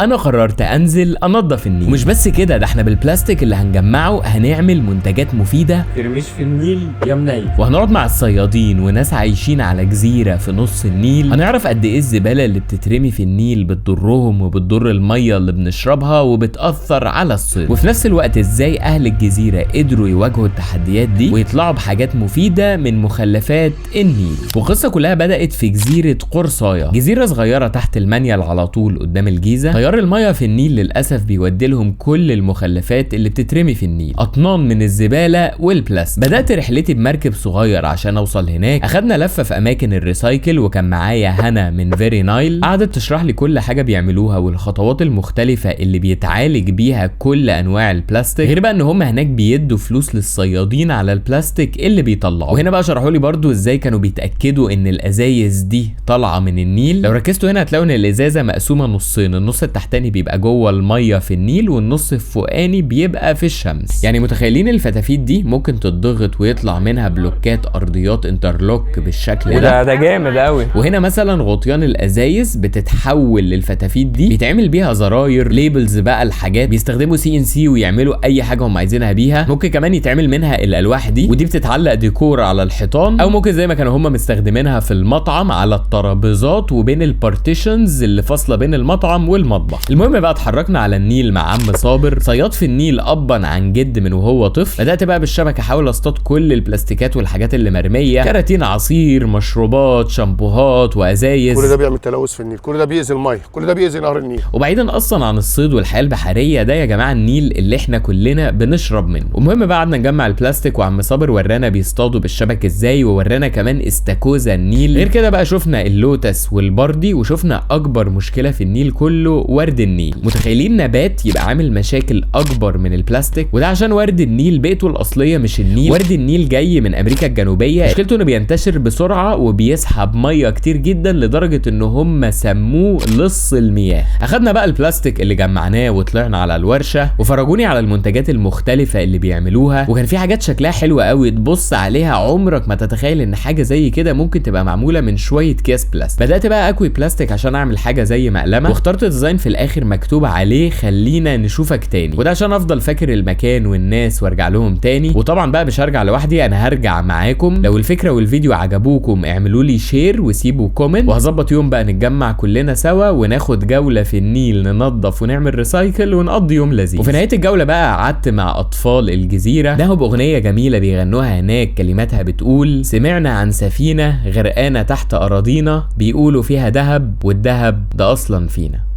انا قررت انزل انضف النيل، ومش بس كده، ده احنا بالبلاستيك اللي هنجمعه هنعمل منتجات مفيده ترميش في النيل يا منيل. وهنقعد مع الصيادين وناس عايشين على جزيره في نص النيل، هنعرف قد ايه الزباله اللي بتترمي في النيل بتضرهم وبتضر الميه اللي بنشربها وبتاثر على الصيد، وفي نفس الوقت ازاي اهل الجزيره قدروا يواجهوا التحديات دي ويطلعوا بحاجات مفيده من مخلفات النيل. والقصه كلها بدات في جزيره قرصايه، جزيره صغيره تحت المنيل على طول قدام الجيزه. تيار الميه في النيل للاسف بيودي لهم كل المخلفات اللي بتترمي في النيل، اطنان من الزباله والبلاستيك. بدات رحلتي بمركب صغير عشان اوصل هناك، اخدنا لفه في اماكن الريسايكل وكان معايا هنا من فيري نايل، قعدت تشرح لي كل حاجه بيعملوها والخطوات المختلفه اللي بيتعالج بيها كل انواع البلاستيك، غير بقى ان هم هناك بيدوا فلوس للصيادين على البلاستيك اللي بيطلعوا. وهنا بقى شرحوا لي برضو ازاي كانوا بيتاكدوا ان الازايز دي طالعه من النيل. لو ركزتوا هنا هتلاقوا ان الازازه مقسومه نصين، النص التحتاني بيبقى جوه الميه في النيل والنص الفوقاني بيبقى في الشمس. يعني متخيلين الفتافيت دي ممكن تتضغط ويطلع منها بلوكات ارضيات انترلوك بالشكل ده جامد قوي. وهنا مثلا غطيان الازايز بتتحول للفتافيت دي، بيتعمل بيها زراير، ليبلز بقى الحاجات، بيستخدموا CNC ويعملوا اي حاجه هم عايزينها بيها. ممكن كمان يتعمل منها الالواح دي، ودي بتتعلق ديكور على الحيطان، او ممكن زي ما كانوا هم مستخدمينها في المطعم على الترابيزات وبين البارتيشنز اللي فاصله بين المطعم والمطبخ. المهم بقى اتحركنا على النيل مع عم صابر، صياد في النيل ابا عن جد من وهو طفل. بدات بقى بالشبكه احاول اصطاد كل البلاستيكات والحاجات اللي مرميه، كراتين عصير، مشروبات، شامبوهات وازايز. كل ده بيعمل تلوث في النيل، كل ده بيأذي الميه، كل ده بيأذي نهر النيل. وبعيدا اصلا عن الصيد والحياه البحريه، ده يا جماعه النيل اللي احنا كلنا بنشرب منه. المهم بقى قعدنا نجمع البلاستيك وعم صابر ورانا بيصطادوا بالشبكه ازاي، وورانا كمان استاكوزا النيل. غير كده بقى شفنا اللوتس والبردي، وشفنا اكبر مشكله في النيل كله ورد النيل. متخيلين نبات يبقى عامل مشاكل اكبر من البلاستيك؟ وده عشان ورد النيل بيئته الاصليه مش النيل. ورد النيل جاي من امريكا الجنوبيه، مشكلته انه بينتشر بسرعه وبيسحب ميه كتير جدا لدرجه ان هم سموه لص المياه. اخدنا بقى البلاستيك اللي جمعناه وطلعنا على الورشه، وفرجوني على المنتجات المختلفه اللي بيعملوها، وكان في حاجات شكلها حلوه قوي تبص عليها عمرك ما تتخيل ان حاجه زي كده ممكن تبقى معموله من شويه كيس بلاستيك. بدات بقى اكوي بلاستيك عشان اعمل حاجه زي مقلمه، واخترت ديزاين في الاخر مكتوب عليه خلينا نشوفك تاني، وده عشان افضل فاكر المكان والناس وارجع لهم تاني. وطبعا بقى مش هرجع لوحدي، انا هرجع معاكم. لو الفكره والفيديو عجبوكم اعملوا لي شير وسيبوا كومنت، وهظبط يوم بقى نتجمع كلنا سوا وناخد جوله في النيل، ننظف ونعمل ريسايكل ونقضي يوم لذيذ. وفي نهايه الجوله بقى قعدت مع اطفال الجزيره، نهوا باغنيه جميله بيغنوها هناك، كلماتها بتقول: سمعنا عن سفينه غرقانه تحت اراضينا، بيقولوا فيها دهب والدهب ده اصلا فينا.